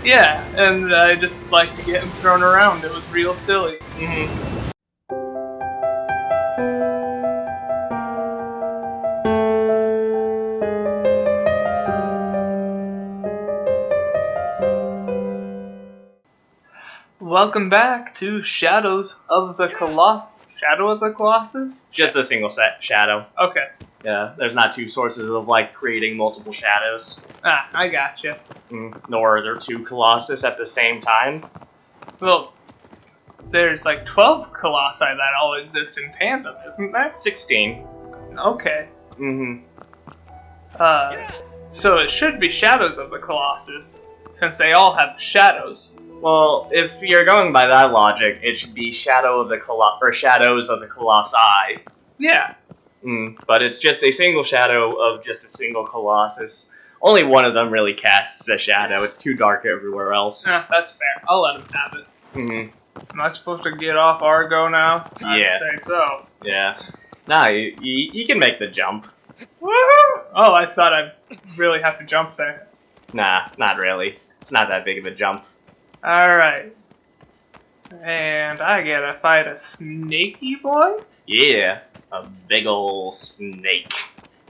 Yeah, and I just like to get him thrown around. It was real silly. Welcome back to Shadows of the Colossus. Shadow of the Colossus? Just a single shadow. Okay. Yeah, there's not two sources of like creating multiple shadows. Ah, I gotcha. Nor are there two Colossus at the same time. Well, there's like 12 colossi that all exist in tandem, isn't there? 16. Okay. So it should be Shadows of the Colossus, since they all have shadows. Well, if you're going by that logic, it should be Shadows of the Colossi. Yeah. But it's just a single shadow of just a single Colossus. Only one of them really casts a shadow. It's too dark everywhere else. That's fair. I'll let him have it. Am I supposed to get off Argo now? Yeah. I'd say so. Yeah. Nah, you can make the jump. Woohoo! Oh, I thought I'd really have to jump there. Nah, not really. It's not that big of a jump. Alright. And I gotta fight a snaky boy? Yeah, a big ol' snake.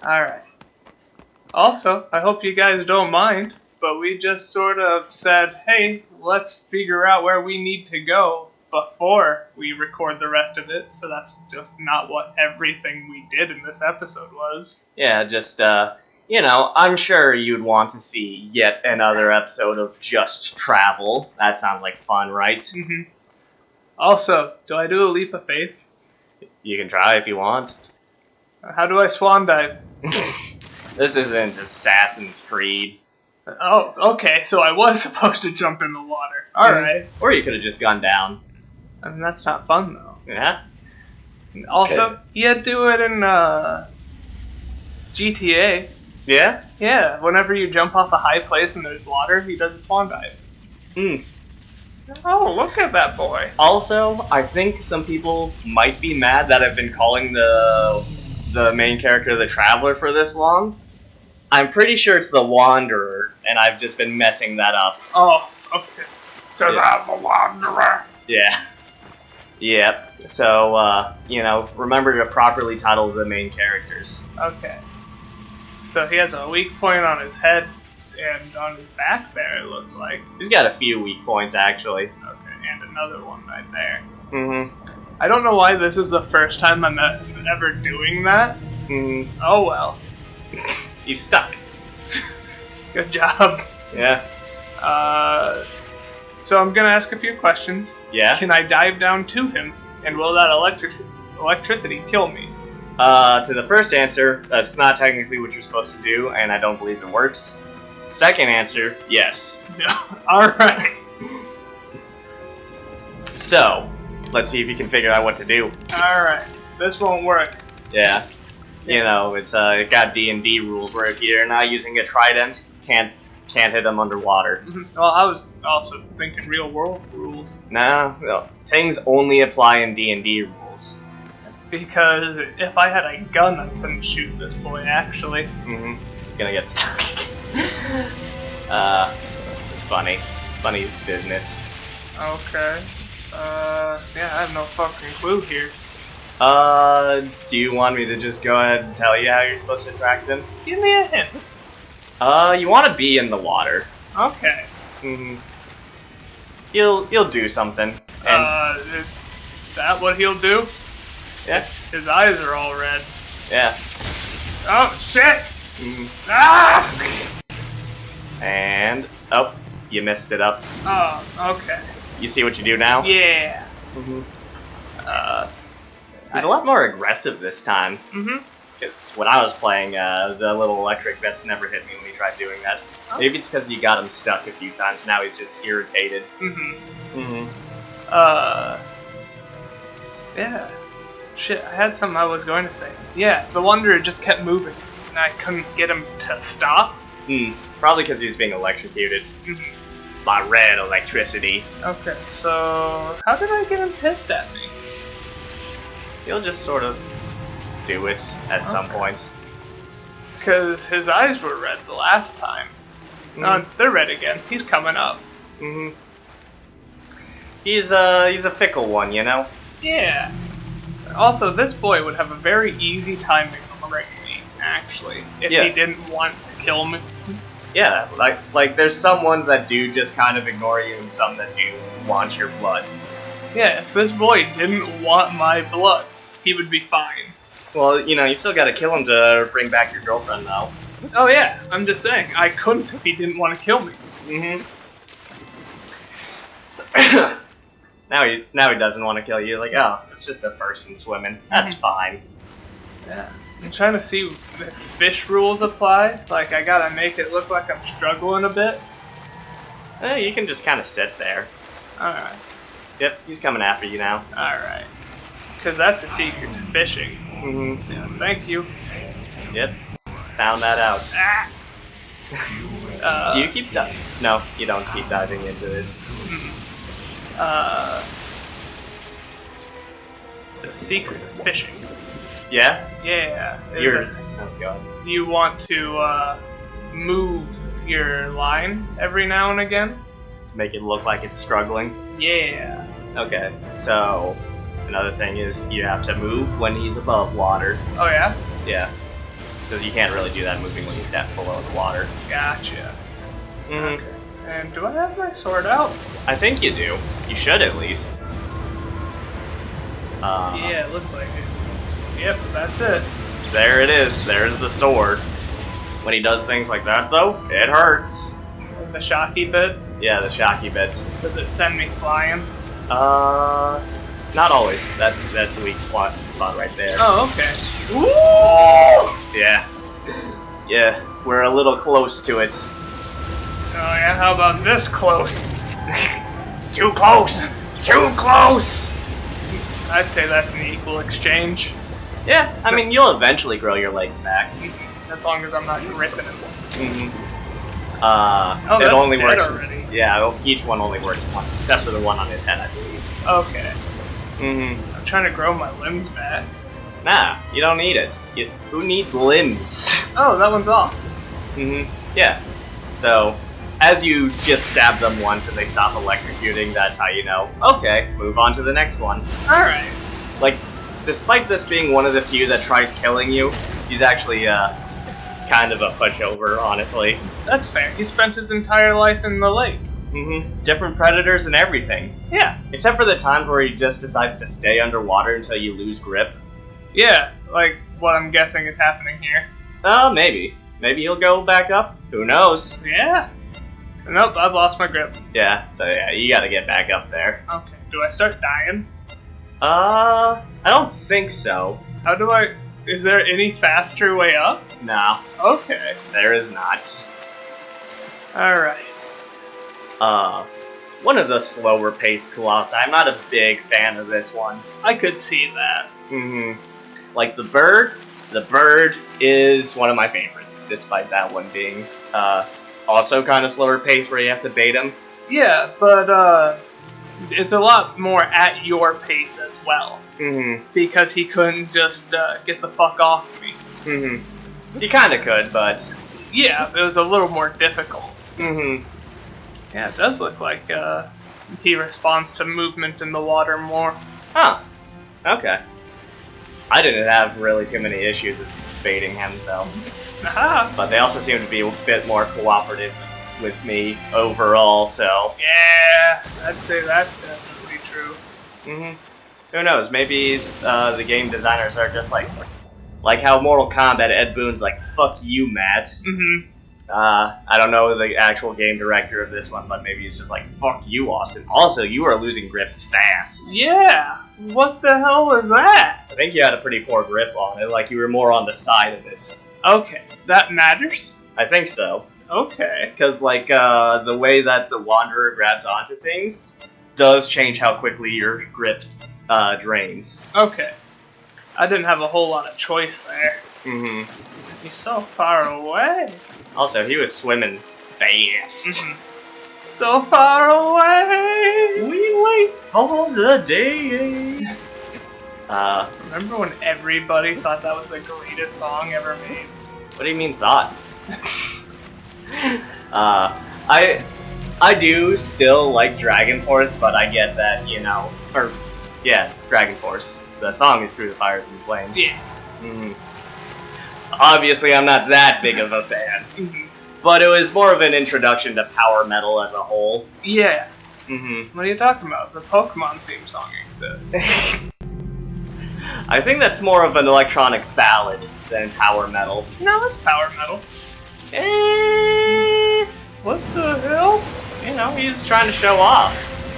Alright. Also, I hope you guys don't mind, but we just sort of said, hey, let's figure out where we need to go before we record the rest of it, so that's just not what everything we did in this episode was. Yeah, just, I'm sure you'd want to see yet another episode of Just Travel. That sounds like fun, right? Also, do I do a leap of faith? You can try if you want. How do I swan dive? This isn't Assassin's Creed. Oh, okay, so I was supposed to jump in the water. Alright. Or you could have just gone down. I mean, that's not fun, though. Yeah? Also, you do it in, GTA. Yeah? Yeah, whenever you jump off a high place and there's water, he does a swan dive. Oh, look at that boy. Also, I think some people might be mad that I've been calling the main character the Traveler for this long. I'm pretty sure it's the Wanderer, and I've just been messing that up. Oh, okay. Because I'm the Wanderer. Yeah. Yep. So, remember to properly title the main characters. Okay. So he has a weak point on his head and on his back there, it looks like. He's got a few weak points, actually. Okay, and another one right there. I don't know why this is the first time I'm ever doing that. Oh well. He's stuck. Good job. Yeah. So I'm gonna ask a few questions. Yeah? Can I dive down to him, and will that electricity kill me? To the first answer, that's not technically what you're supposed to do, and I don't believe it works. Second answer, yes. Alright. So, let's see if you can figure out what to do. Alright. This won't work. Yeah. It's it got D&D rules where if you're not using a trident, can't hit them underwater. Well, I was also thinking real world rules. No, things only apply in D&D rules. Because if I had a gun, I couldn't shoot this boy, actually. He's gonna get stuck. It's funny. Funny business. Okay. Yeah, I have no fucking clue here. Do you want me to just go ahead and tell you how you're supposed to attract him? Give me a hint. You want to be in the water. Okay. He'll do something. And is that what he'll do? yeah. His eyes are all red. Yeah. Oh, shit! Ah! And, oh, you messed it up. Oh, okay. You see what you do now? Yeah. He's a lot more aggressive this time. Because when I was playing, the little electric vents never hit me when he tried doing that. Oh. Maybe it's because you got him stuck a few times. Now he's just irritated. Yeah. Shit, I had something I was going to say. Yeah, the Wanderer just kept moving, and I couldn't get him to stop. Probably because he was being electrocuted. By red electricity. Okay, so how did I get him pissed at me? He'll just sort of do it at some point. Because his eyes were red the last time. No, they're red again. He's coming up. Mm-hmm. He's a fickle one, you know? Yeah. Also, this boy would have a very easy time ignoring me, actually, if Yeah. he didn't want to kill me. Yeah, like there's some ones that do just kind of ignore you and some that do want your blood. Yeah, if this boy didn't want my blood, he would be fine. Well, you know, you still gotta kill him to bring back your girlfriend, though. Oh yeah, I'm just saying, I couldn't if he didn't want to kill me. Mm-hmm. now he doesn't want to kill you. He's like, oh, it's just a person swimming. That's fine. Yeah. I'm trying to see if fish rules apply. Like, I gotta make it look like I'm struggling a bit. You can just kind of sit there. Alright. Yep, he's coming after you now. Alright. Because that's a secret to fishing. Mm-hmm. Yeah, thank you. Yep, found that out. Ah! Do you keep diving? No, you don't keep diving into it. It's a secret of fishing. Yeah? Yeah. Oh god. You want to move your line every now and again? To make it look like it's struggling? Yeah. Okay, so another thing is you have to move when he's above water. Oh yeah? Yeah. Because you can't really do that moving when he's down below the water. Gotcha. Mm-hmm. Okay. And do I have my sword out? I think you do. You should at least. Yeah, it looks like it. Yep, that's it. There it is. There's the sword. When he does things like that, though, it hurts. The shocky bit. Yeah, the shocky bits. Does it send me flying? Not always. That's a weak spot right there. Oh, okay. Woo! Yeah. Yeah, we're a little close to it. Oh yeah, how about this close? Too close! Too close! I'd say that's an equal exchange. Yeah, I mean, you'll eventually grow your legs back. As long as I'm not gripping it. Mm-hmm. Oh, it that's only dead works. already. Yeah, each one only works once, except for the one on his head, I believe. Okay. Mm-hmm. I'm trying to grow my limbs back. Nah, you don't need it. Who needs limbs? Oh, that one's off. Mm-hmm. Yeah. So, as you just stab them once and they stop electrocuting, that's how you know, okay, move on to the next one. Alright. Like, despite this being one of the few that tries killing you, he's actually, kind of a pushover, honestly. That's fair. He spent his entire life in the lake. Mm-hmm. Different predators and everything. Yeah. Except for the times where he just decides to stay underwater until you lose grip. Yeah, like what I'm guessing is happening here. Maybe. Maybe he'll go back up. Who knows? Yeah. Nope, I've lost my grip. Yeah, so yeah, you gotta get back up there. Okay, do I start dying? I don't think so. How do I... Is there any faster way up? No, Okay. there is not. Alright. One of the slower paced Colossi. I'm not a big fan of this one. I could see that. Mm-hmm. Like the bird is one of my favorites, despite that one being, also kind of slower paced where you have to bait him. Yeah, but, it's a lot more at your pace as well. Mm-hmm. Because he couldn't just, get the fuck off me. Mm-hmm. You kinda could, but... Yeah, it was a little more difficult. Mm-hmm. Yeah, it does look like, he responds to movement in the water more. Huh. Okay. I didn't have really too many issues with baiting him, so... Aha! But they also seem to be a bit more cooperative with me overall, so... Yeah, I'd say that's definitely true. Mm-hmm. Who knows, maybe the game designers are just like how Mortal Kombat, Ed Boon's like, fuck you, Matt. Mm-hmm. I don't know the actual game director of this one, but maybe he's just like, fuck you, Austin. Also, you are losing grip fast. Yeah! What the hell was that? I think you had a pretty poor grip on it, like you were more on the side of it. Okay, that matters? I think so. Okay. Because, like, the way that the Wanderer grabs onto things does change how quickly your grip drains. Okay. I didn't have a whole lot of choice there. Mm-hmm. He's so far away. Also, he was swimming fast. Mm-hmm. So far away! We wait for the day. Remember when everybody thought that was the greatest song ever made? What do you mean thought? I do still like Dragon Force, but I get that, Dragon Force. The song is Through the Fires and Flames. Yeah. Mm. Obviously, I'm not that big of a fan, Mhm. but it was more of an introduction to power metal as a whole. Yeah. Mm-hmm. What are you talking about? The Pokemon theme song exists. I think that's more of an electronic ballad than power metal. No, it's power metal. What the hell? He's trying to show off.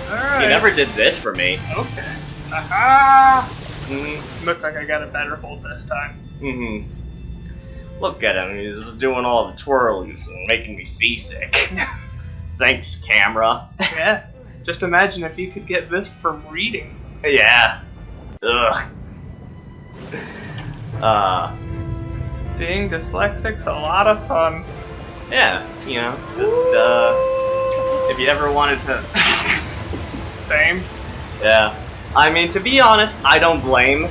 Alright. He never did this for me. Okay. Aha! Mm-hmm. Looks like I got a better hold this time. Mm-hmm. Look at him, he's doing all the twirlies and making me seasick. Thanks, camera. Yeah. Just imagine if you could get this from reading. Yeah. Ugh. Being dyslexic's a lot of fun. Yeah, just, if you ever wanted to... Same. Yeah. I mean, to be honest, I don't blame,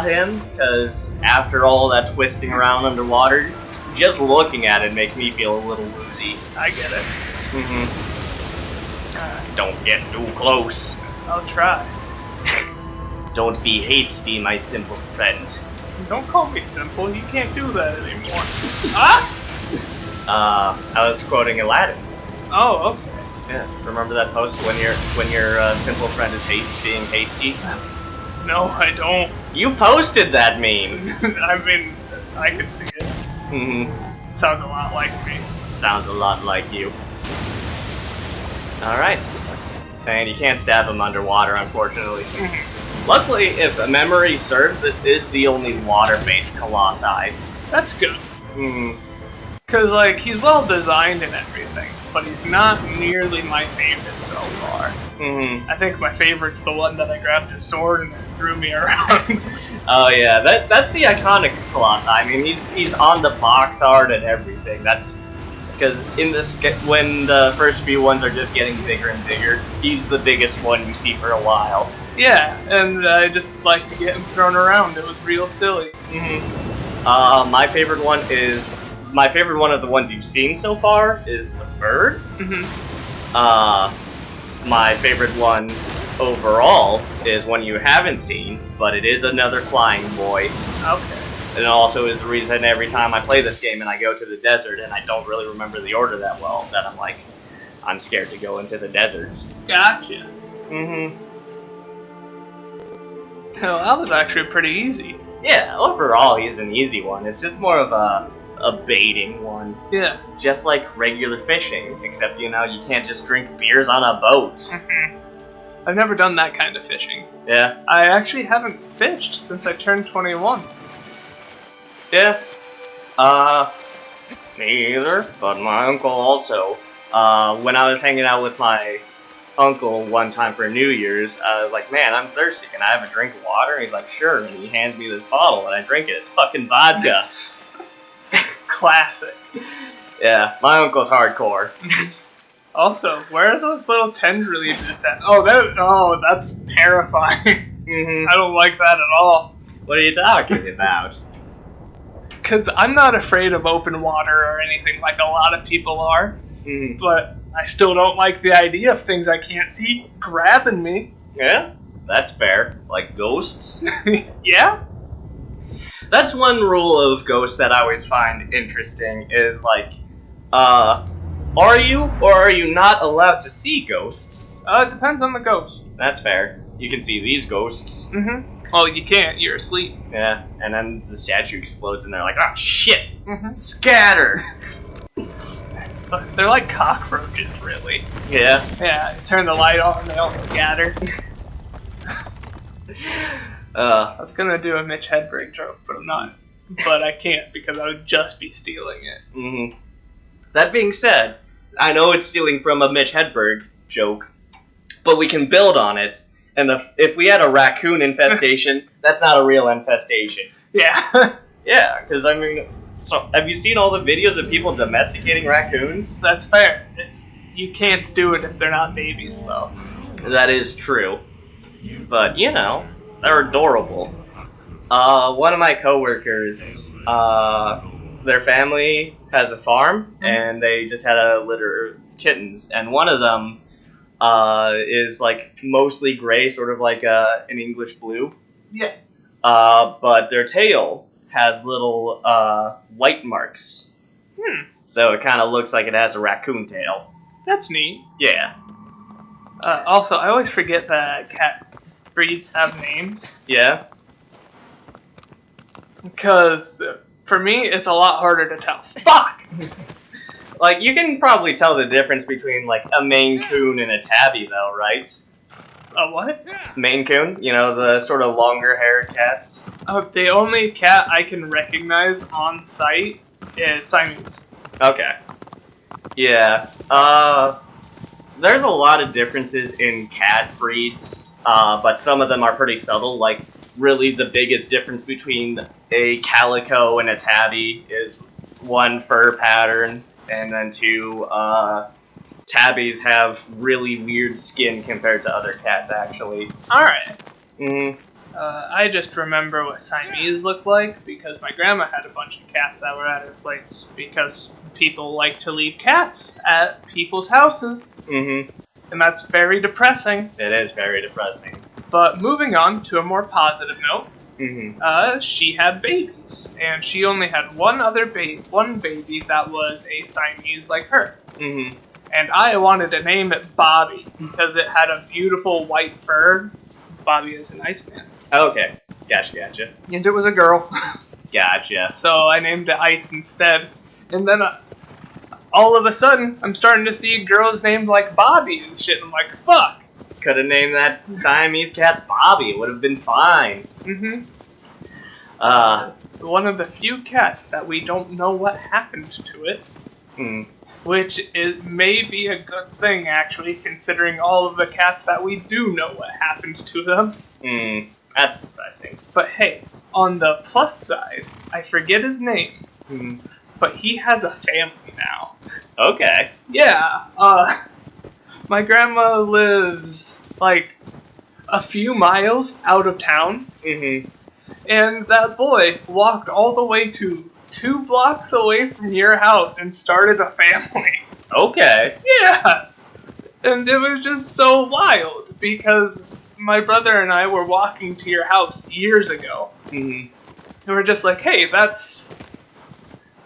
him, because after all that twisting around underwater, just looking at it makes me feel a little woozy. I get it. Mm-hmm. Don't get too close. I'll try. Don't be hasty, my simple friend. Don't call me simple. You can't do that anymore. Ah! I was quoting Aladdin. Oh, okay. Yeah, remember that post when your simple friend is being hasty? No, I don't. You posted that meme. I mean, I can see it. Mm-hmm. Sounds a lot like me. Sounds a lot like you. Alright. And you can't stab him underwater, unfortunately. Luckily, if memory serves, this is the only water-based Colossi. That's good. Hmm. Because, like, he's well designed and everything, but he's not nearly my favorite so far. Mm-hmm. I think my favorite's the one that I grabbed his sword and it threw me around. Oh yeah, that's the iconic Colossi. I mean, he's on the box art and everything. That's because in this when the first few ones are just getting bigger and bigger, he's the biggest one you see for a while. Yeah, and I just like to get him thrown around. It was real silly. Mm-hmm. My favorite one of the ones you've seen so far is the bird. Mm-hmm. My favorite one overall is one you haven't seen, but it is another flying boy. Okay. And it also is the reason every time I play this game and I go to the desert and I don't really remember the order that well, that I'm scared to go into the deserts. Gotcha. Mm-hmm. Hell, that was actually pretty easy. Yeah, overall he's an easy one. It's just more of a baiting one. Yeah. Just like regular fishing, except, you can't just drink beers on a boat. Mm-hmm. I've never done that kind of fishing. Yeah. I actually haven't fished since I turned 21. Yeah. Me either, but my uncle also. When I was hanging out with my uncle one time for New Year's, I was like, man, I'm thirsty, can I have a drink of water? And he's like, sure, and he hands me this bottle, and I drink it. It's fucking vodka. Classic. Yeah, my uncle's hardcore. Also, where are those little tendrily bits at? Oh, that's terrifying. Mm-hmm. I don't like that at all. What are you talking about? Because I'm not afraid of open water or anything like a lot of people are, but I still don't like the idea of things I can't see grabbing me. Yeah, that's fair. Like ghosts? Yeah? That's one rule of ghosts that I always find interesting, is like, are you or are you not allowed to see ghosts? It depends on the ghost. That's fair. You can see these ghosts. Mm-hmm. Oh, you can't. You're asleep. Yeah, and then the statue explodes and they're like, oh shit! Mm-hmm. Scatter! So they're like cockroaches, really. Yeah. Yeah, you turn the light on and they all scatter. I was gonna do a Mitch Hedberg joke, but I'm not. But I can't because I would just be stealing it. Mm-hmm. That being said, I know it's stealing from a Mitch Hedberg joke, but we can build on it. And if we had a raccoon infestation, that's not a real infestation. Yeah. Yeah, because I mean, so have you seen all the videos of people domesticating raccoons? That's fair. You can't do it if they're not babies, though. That is true. But, they're adorable. One of my their family has a farm, and they just had a litter of kittens, and one of them is like mostly gray, sort of like an English blue. Yeah. But their tail has little white marks. So it kind of looks like it has a raccoon tail. That's neat. Yeah. Also, I always forget that cat breeds have names. Yeah. Because for me, it's a lot harder to tell. Fuck! Like, you can probably tell the difference between, like, a Maine Coon and a Tabby, though, right? A what? Maine Coon? You know, the sort of longer-haired cats? The only cat I can recognize on sight is Siamese. Okay. Yeah. There's a lot of differences in cat breeds, but some of them are pretty subtle. Like, really the biggest difference between a calico and a tabby is one, fur pattern, and then two, tabbies have really weird skin compared to other cats, actually. Alright. Mm-hmm. I just remember what Siamese looked like because my grandma had a bunch of cats that were at her place because people like to leave cats at people's houses. Mm-hmm. And that's very depressing. It is very depressing. But moving on to a more positive note, Mm-hmm. she had babies, and she only had one baby that was a Siamese like her. Mm-hmm. And I wanted to name it Bobby because it had a beautiful white fur. Bobby is an Iceman. Okay. Gotcha. And it was a girl. Gotcha. So I named it Ice instead. And then all of a sudden, I'm starting to see girls named like Bobby and shit. I'm like, fuck. Could have named that Siamese cat Bobby. It would have been fine. Mm-hmm. Uh, One of the few cats that we don't know what happened to it. Which may be a good thing, actually, considering all of the cats that we do know what happened to them. That's depressing. But hey, on the plus side, I forget his name, but he has a family now. Okay. Yeah, my grandma lives, like, a few miles out of town, and that boy walked all the way to 2 blocks away from your house and started a family. Okay. Yeah! And it was just so wild, because my brother and I were walking to your house years ago. And we're just like, hey, that's...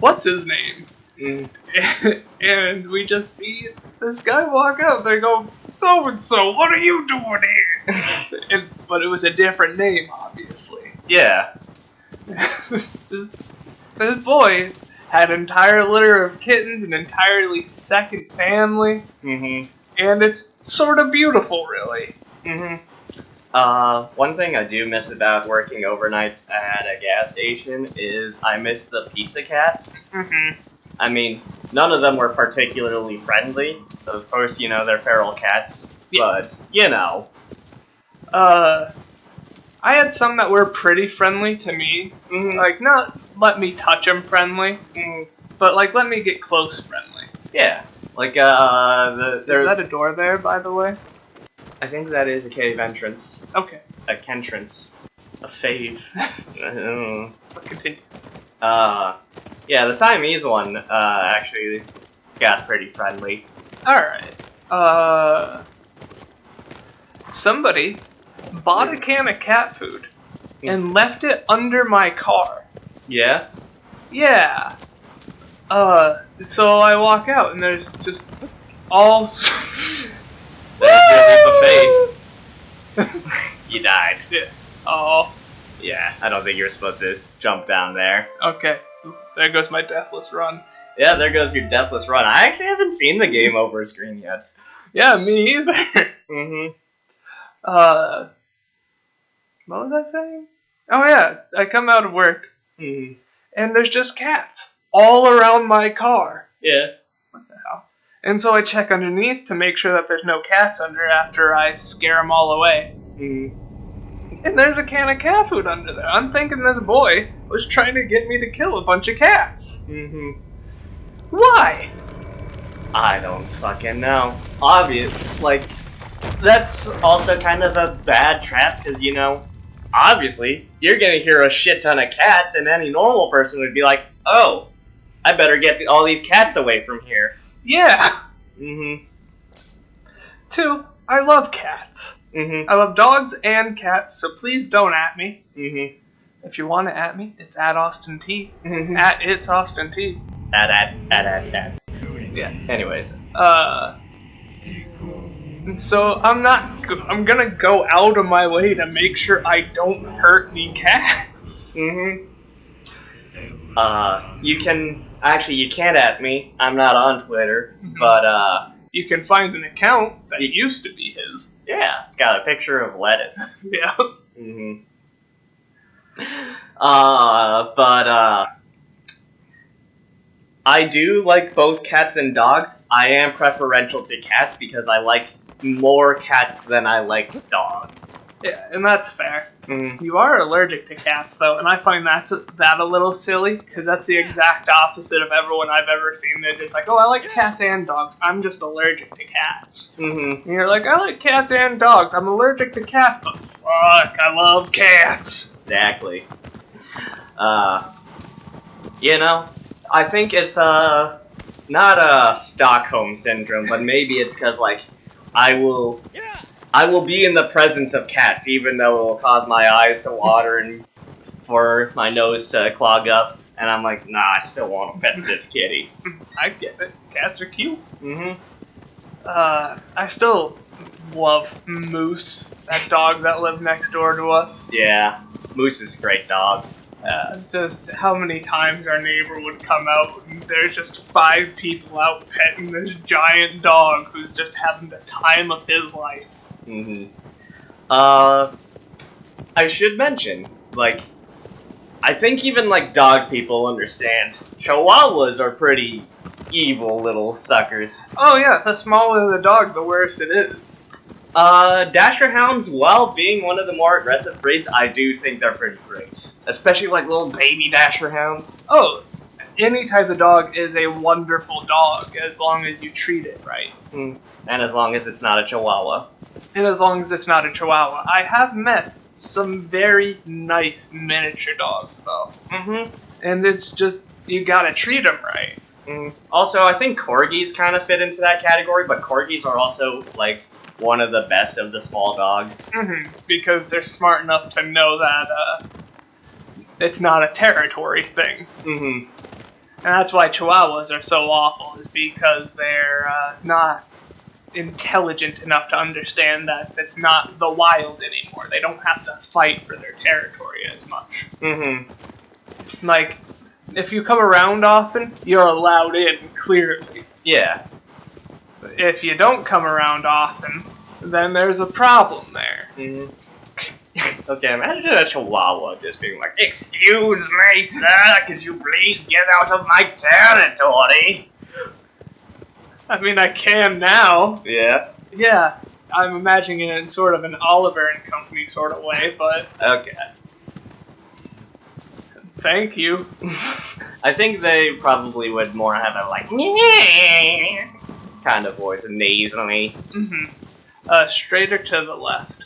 what's his name? And we just see this guy walk out there go, so-and-so, what are you doing here? But it was a different name, obviously. Yeah. This boy had an entire litter of kittens, an entirely second family, and it's sort of beautiful, really. One thing I do miss about working overnights at a gas station is I miss the pizza cats. I mean, none of them were particularly friendly. Of course, you know, they're feral cats, but, you know. I had some that were pretty friendly to me. Like, not let me touch them friendly, but, like, let me get close friendly. Yeah. Like, Is that a door there, by the way? I think that is a cave entrance. Okay. A kentrance. A fave. Continue. Yeah, the Siamese one, actually got pretty friendly. Alright. Somebody bought a can of cat food and left it under my car. Yeah? Yeah. So I walk out and there's just all... There's your leap of faith. You died. Yeah. Oh. Yeah, I don't think you're supposed to jump down there. Okay. There goes my deathless run. Yeah, there goes your deathless run. I actually haven't seen the game over screen yet. Yeah, me either. What was I saying? Oh yeah, I come out of work, and there's just cats all around my car. Yeah. What the hell? And so I check underneath to make sure that there's no cats under after I scare them all away. And there's a can of cat food under there. I'm thinking this boy was trying to get me to kill a bunch of cats. Why? I don't fucking know. Obvious, like, that's also kind of a bad trap, because, you know, obviously, you're gonna hear a shit ton of cats, and any normal person would be like, oh, I better get all these cats away from here. Yeah. Mm-hmm. 2, I love cats. Mm-hmm. I love dogs and cats, so please don't at me. Mm-hmm. If you want to at me, it's at Austin T. Mm-hmm. At it's Austin T. At. Yeah. Anyways. So I'm gonna go out of my way to make sure I don't hurt any cats. Mm-hmm. You can't at me. I'm not on Twitter, but You can find an account that used to be his. yeah, it's got a picture of lettuce. Yeah. Mm-hmm. But I do like both cats and dogs. I am preferential to cats because I like more cats than I like dogs. Yeah, and that's fair. Mm-hmm. You are allergic to cats, though, and I find that a little silly, because that's the exact opposite of everyone I've ever seen. They're just like, oh, I like cats and dogs. I'm just allergic to cats. Mm-hmm. And you're like, I like cats and dogs. I'm allergic to cats, but fuck, I love cats. Exactly. I think it's not a Stockholm syndrome, but maybe it's because like I will be in the presence of cats, even though it will cause my eyes to water and for my nose to clog up, and I'm like, nah, I still want to pet this kitty. I get it. Cats are cute. Mm-hmm. I still love Moose, that dog that lived next door to us. Yeah, Moose is a great dog. Just how many times our neighbor would come out and there's just 5 people out petting this giant dog who's just having the time of his life. Mm-hmm. I should mention, like, I think even like dog people understand Chihuahuas are pretty evil little suckers. Oh yeah, the smaller the dog, the worse it is. Dasher Hounds, while being one of the more aggressive breeds, I do think they're pretty great. Especially like little baby Dasher Hounds. Oh, any type of dog is a wonderful dog as long as you treat it right. And as long as it's not a Chihuahua. And as long as it's not a Chihuahua. I have met some very nice miniature dogs though. Mm-hmm. And it's just, you gotta treat them right. Also, I think Corgis kind of fit into that category, but Corgis are also like one of the best of the small dogs. Because they're smart enough to know that it's not a territory thing. Mm-hmm. And that's why Chihuahuas are so awful, is because they're not intelligent enough to understand that it's not the wild anymore. They don't have to fight for their territory as much. Mm-hmm. Like, if you come around often, you're allowed in, clearly. Yeah. If you don't come around often, then there's a problem there. Mm-hmm. Okay, imagine a Chihuahua just being like, "Excuse me, sir, could you please get out of my territory?" I mean, I can now. Yeah. Yeah, I'm imagining it in sort of an Oliver and Company sort of way, but Okay. thank you. I think they probably would more have a like kind of voice, nasally. Straighter to the left.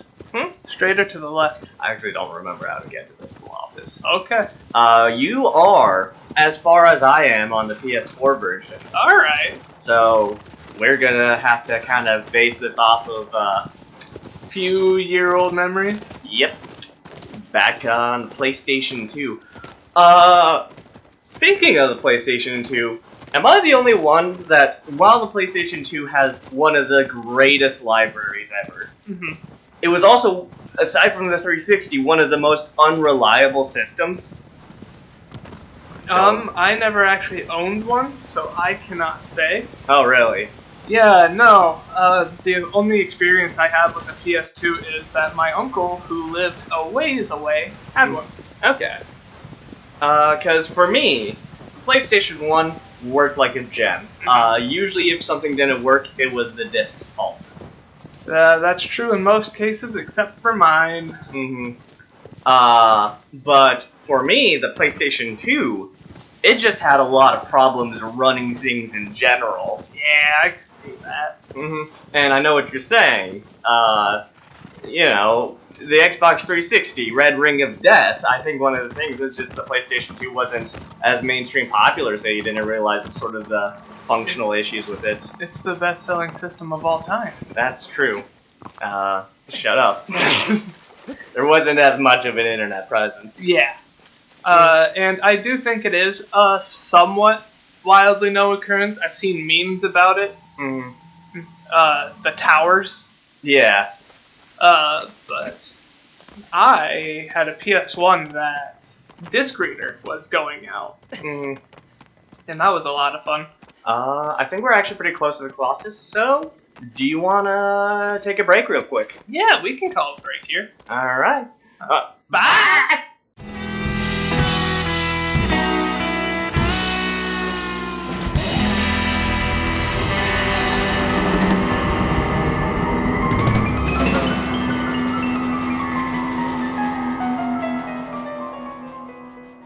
Straighter to the left. I actually don't remember how to get to this Colossus. Okay. You are, as far as I am, on the PS4 version. Alright. So, we're gonna have to kind of base this off of, few-year-old memories? Yep. Back on PlayStation 2. Speaking of the PlayStation 2, am I the only one that, while the PlayStation 2 has one of the greatest libraries ever, it was also, aside from the 360, one of the most unreliable systems? I never actually owned one, so I cannot say. Oh, really? Yeah, no. The only experience I have with the PS2 is that my uncle, who lived a ways away, had one. Okay. Because for me, PlayStation 1 worked like a gem. Usually if something didn't work, it was the disc's fault. That's true in most cases, except for mine. But for me, the PlayStation 2, it just had a lot of problems running things in general. Yeah, I can see that. And I know what you're saying. You know, the Xbox 360, Red Ring of Death, I think one of the things is just the PlayStation 2 wasn't as mainstream popular, so you didn't realize sort of the functional issues with it. It's the best-selling system of all time. That's true. Shut up. There wasn't as much of an internet presence. Yeah. And I do think it is a somewhat wildly known occurrence. I've seen memes about it. Mm. The towers. Yeah. But I had a PS1 that disc reader was going out. Mm. And that was a lot of fun. I think we're actually pretty close to the Colossus, so do you want to take a break real quick? Yeah, we can call a break here. Alright. Bye!